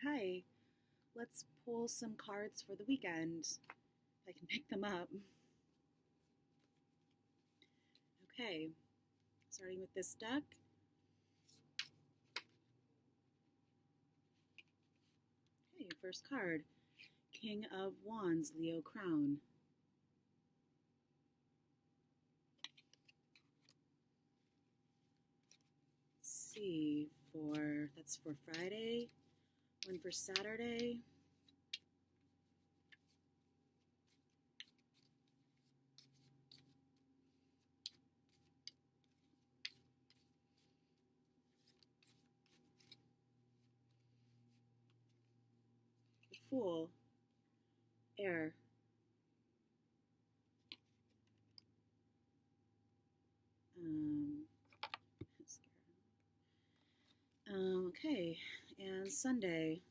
Hi, let's pull some cards for the weekend. If I can pick them up. Okay, starting with this deck. Okay, first card, King of Wands, Leo Crown. Let's see, that's for Friday, one for Saturday. The Fool, Air. Okay, and Sunday.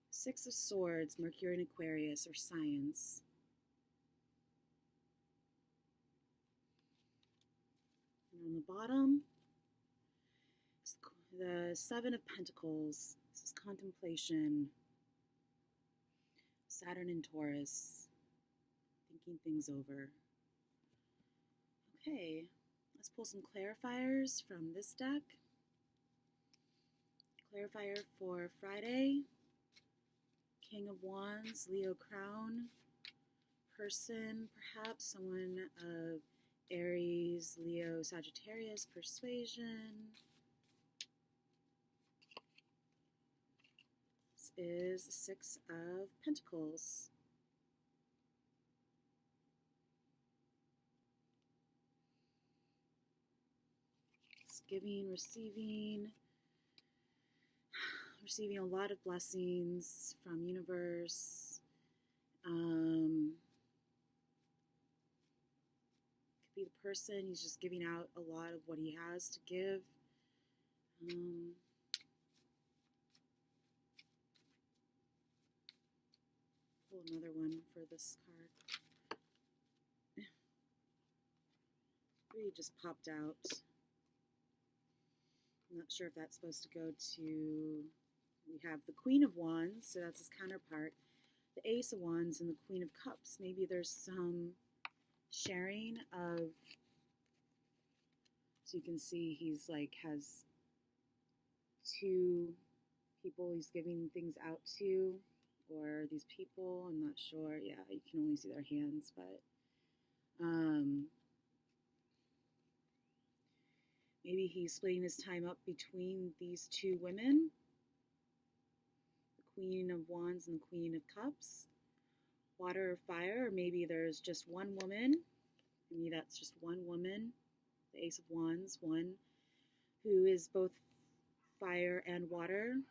Six of Swords, Mercury and Aquarius, or Science. And on the bottom, the Seven of Pentacles. This is contemplation. Saturn and Taurus. Thinking things over. Okay, let's pull some clarifiers from this deck. Clarifier for Friday. King of Wands, Leo Crown. Person, perhaps someone of Aries, Leo, Sagittarius, persuasion. This is the Six of Pentacles. It's giving, receiving a lot of blessings from universe. Could be the person, he's just giving out a lot of what he has to give. Pull another one for this card. Three just popped out. I'm not sure if that's supposed to go to, we have the Queen of Wands, so that's his counterpart, the Ace of Wands, and the Queen of Cups. Maybe there's some sharing of, so you can see he's like has two people he's giving things out to, or these people, I'm not sure. Yeah, you can only see their hands, but maybe he's splitting his time up between these two women, the Queen of Wands and the Queen of Cups. Water or fire, or maybe there's just one woman. Maybe that's just one woman, the Ace of Wands, one who is both fire and water.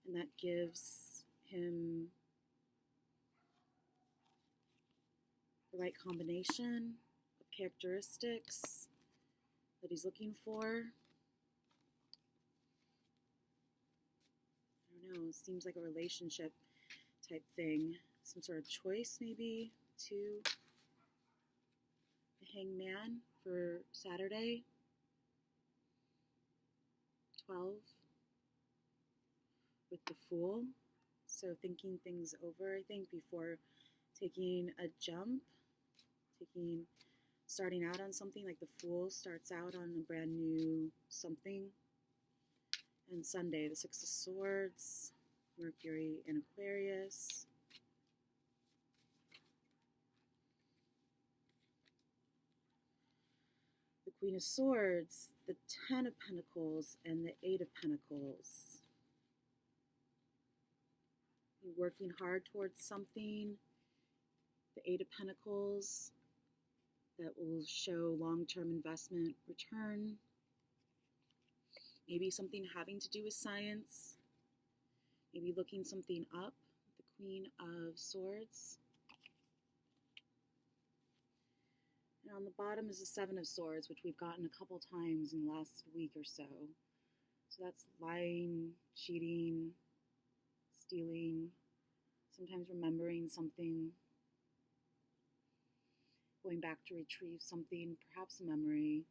And that gives him the right combination of characteristics that he's looking for. I don't know, it seems like a relationship type thing. Some sort of choice maybe to the Hangman for Saturday. 12 with the Fool. So thinking things over, I think, before taking a jump, starting out on something. Like the Fool starts out on a brand new something. And Sunday, the Six of Swords, Mercury in Aquarius. The Queen of Swords, the Ten of Pentacles, and the Eight of Pentacles. You're working hard towards something. The Eight of Pentacles, that will show long-term investment return. Maybe something having to do with science. Maybe looking something up. The Queen of Swords. And on the bottom is the Seven of Swords, which we've gotten a couple times in the last week or so. So that's lying, cheating, stealing, sometimes remembering something, going back to retrieve something, perhaps a memory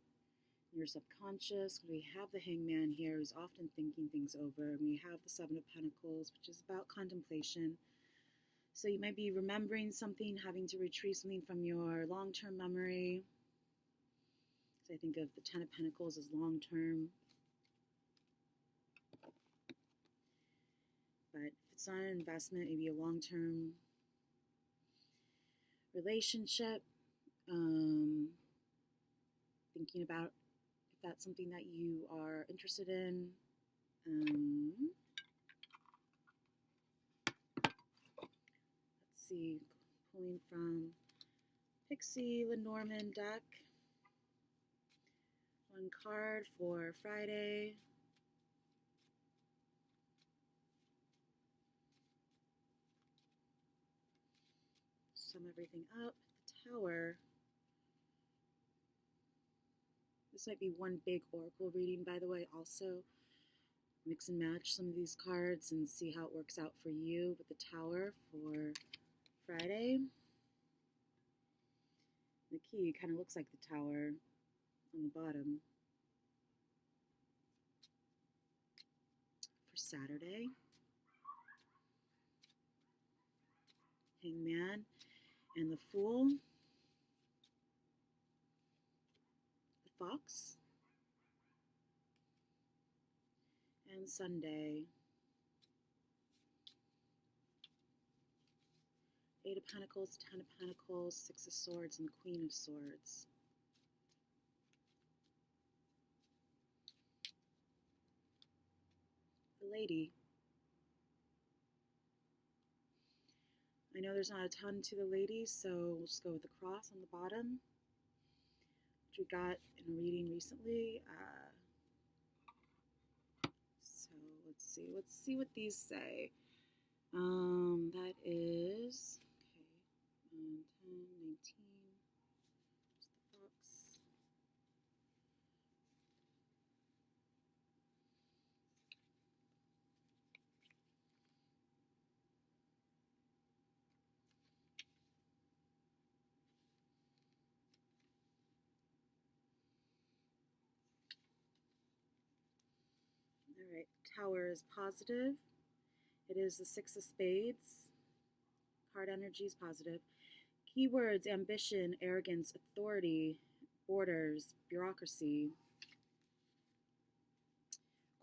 in your subconscious. We have the Hangman here, who's often thinking things over. And we have the Seven of Pentacles, which is about contemplation. So you might be remembering something, having to retrieve something from your long-term memory. So I think of the Ten of Pentacles as long-term. But if it's not an investment, maybe a long-term relationship. Thinking about if that's something that you are interested in. Let's see, pulling from Pixie Lenormand deck. One card for Friday. Sum everything up. The Tower. This might be one big oracle reading, by the way, also. Mix and match some of these cards and see how it works out for you with the Tower for Friday. The key kind of looks like the Tower on the bottom. For Saturday, Hangman and the Fool. The Fox. And Sunday, Eight of Pentacles, Ten of Pentacles, Six of Swords, and the Queen of Swords. The Lady. I know there's not a ton to the Lady, so we'll just go with the cross on the bottom, which we got in a reading recently. So let's see what these say. That is, okay, 10, 19, there's the Fox. All right, Tower is positive. It is the Six of Spades. Card energy is positive. Keywords: ambition, arrogance, authority, borders, bureaucracy.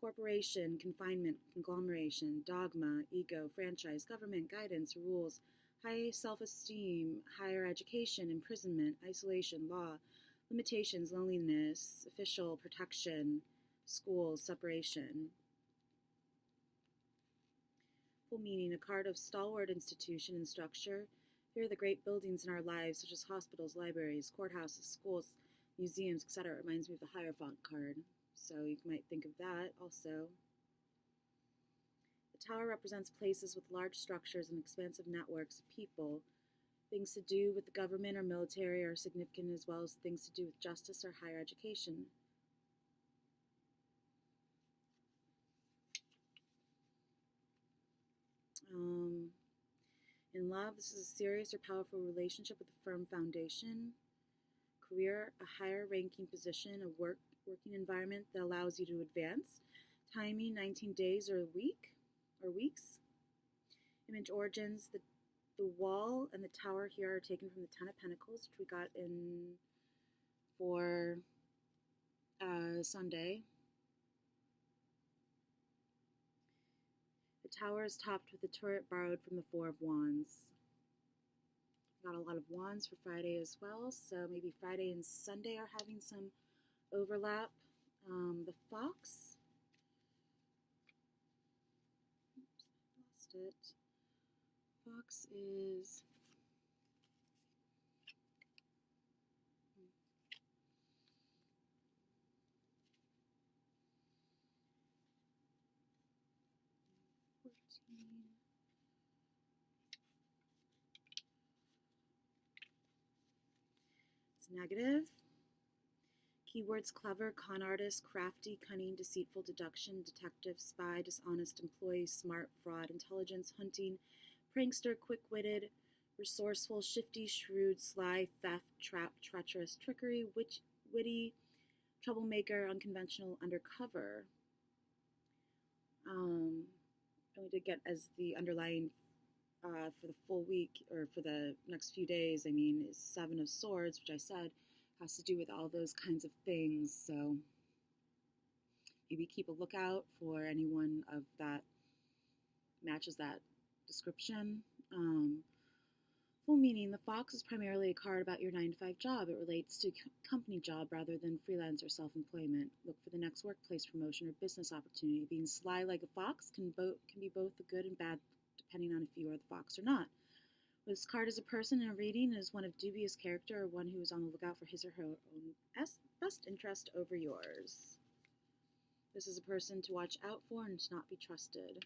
Corporation, confinement, conglomeration, dogma, ego, franchise, government, guidance, rules, high self-esteem, higher education, imprisonment, isolation, law, limitations, loneliness, official, protection, schools, separation. Full meaning: a card of stalwart institution and structure. Here are the great buildings in our lives, such as hospitals, libraries, courthouses, schools, museums, etc. It reminds me of the Hierophant card, so you might think of that also. The Tower represents places with large structures and expansive networks of people. Things to do with the government or military are significant, as well as things to do with justice or higher education. In love, this is a serious or powerful relationship with a firm foundation. Career, a higher ranking position, a working environment that allows you to advance. Timing, 19 days or a week or weeks. Image origins, the wall and the Tower here are taken from the Ten of Pentacles, which we got in for Sunday. The Tower is topped with a turret borrowed from the Four of Wands. Got a lot of wands for Friday as well, so maybe Friday and Sunday are having some overlap. The Fox. Oops, lost it. Fox is... It's negative. Keywords: clever, con artist, crafty, cunning, deceitful, deduction, detective, spy, dishonest, employee, smart, fraud, intelligence, hunting, prankster, quick-witted, resourceful, shifty, shrewd, sly, theft, trap, treacherous, trickery, witty, troublemaker, unconventional, undercover. And we did get as the underlying for the full week, or for the next few days, I mean, is Seven of Swords, which I said has to do with all those kinds of things. So maybe keep a lookout for anyone of that matches that description. Full meaning: the fox is primarily a card about your 9-to-5 job. It relates to company job rather than freelance or self-employment. Look for the next workplace promotion or business opportunity. Being sly like a fox can be both a good and bad, depending on if you are the fox or not. This card is a person in a reading and is one of dubious character, or one who is on the lookout for his or her own best interest over yours. This is a person to watch out for and to not be trusted.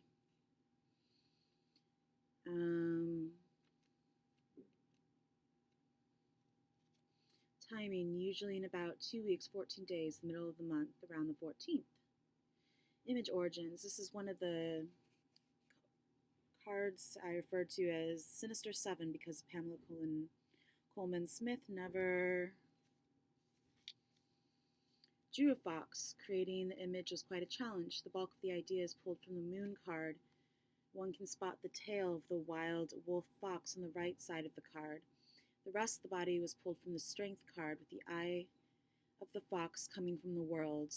Timing: usually in about 2 weeks, 14 days, the middle of the month, around the 14th. Image origins: this is one of the cards I refer to as Sinister Seven because Pamela Coleman Smith never drew a fox. Creating the image was quite a challenge. The bulk of the idea is pulled from the Moon card. One can spot the tail of the wild wolf fox on the right side of the card. The rest of the body was pulled from the Strength card, with the eye of the fox coming from the world.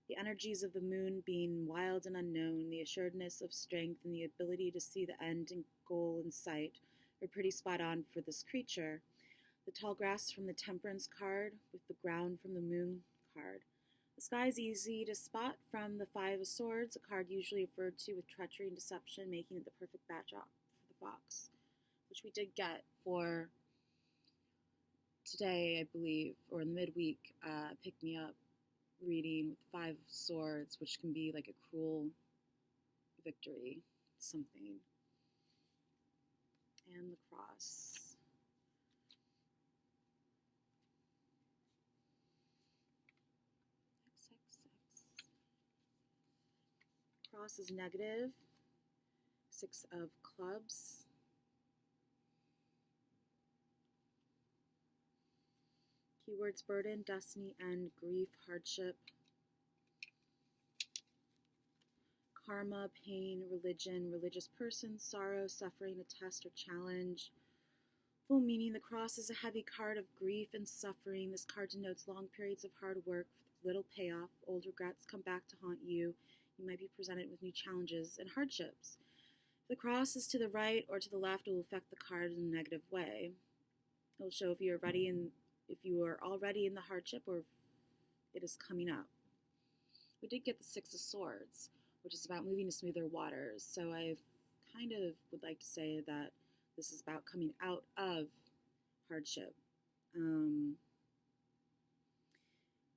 The energies of the moon being wild and unknown, the assuredness of strength, and the ability to see the end and goal in sight were pretty spot on for this creature. The tall grass from the Temperance card, with the ground from the Moon card. The sky is easy to spot from the Five of Swords, a card usually referred to with treachery and deception, making it the perfect backdrop for the fox, which we did get for today, I believe, or in the midweek, pick me up reading with Five of Swords, which can be like a cruel victory, something. And the cross. Cross is negative. 6 of clubs. Keywords: burden, destiny, end, grief, hardship, karma, pain, religion, religious person, sorrow, suffering, a test or challenge. Full meaning: the cross is a heavy card of grief and suffering. This card denotes long periods of hard work with little payoff. Old regrets come back to haunt you. You might be presented with new challenges and hardships. If the cross is to the right or to the left, it will affect the card in a negative way. It will show if you are already in the hardship, or if it is coming up. We did get the 6 of Swords, which is about moving to smoother waters. So I kind of would like to say that this is about coming out of hardship. In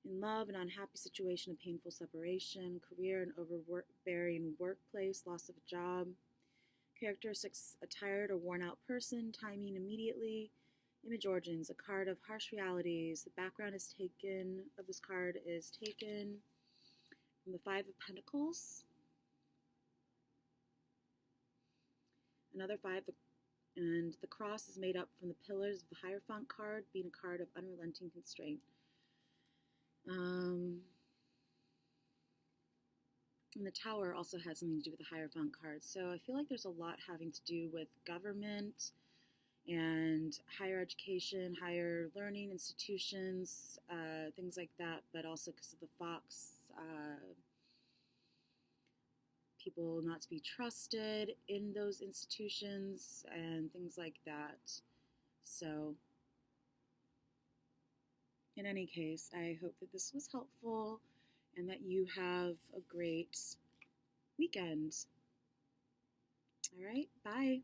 love, an unhappy situation, a painful separation, career, an overbearing workplace, loss of a job. Characteristics: a tired or worn out person, timing immediately. Image origins: a card of harsh realities. The background of this card is taken from the 5 of Pentacles. Another 5, and the cross is made up from the pillars of the Hierophant card, being a card of unrelenting constraint. And the Tower also has something to do with the Hierophant card. So I feel like there's a lot having to do with government and higher education, higher learning institutions, things like that, but also because of the fox, people not to be trusted in those institutions and things like that. So in any case, I hope that this was helpful and that you have a great weekend. All right, bye.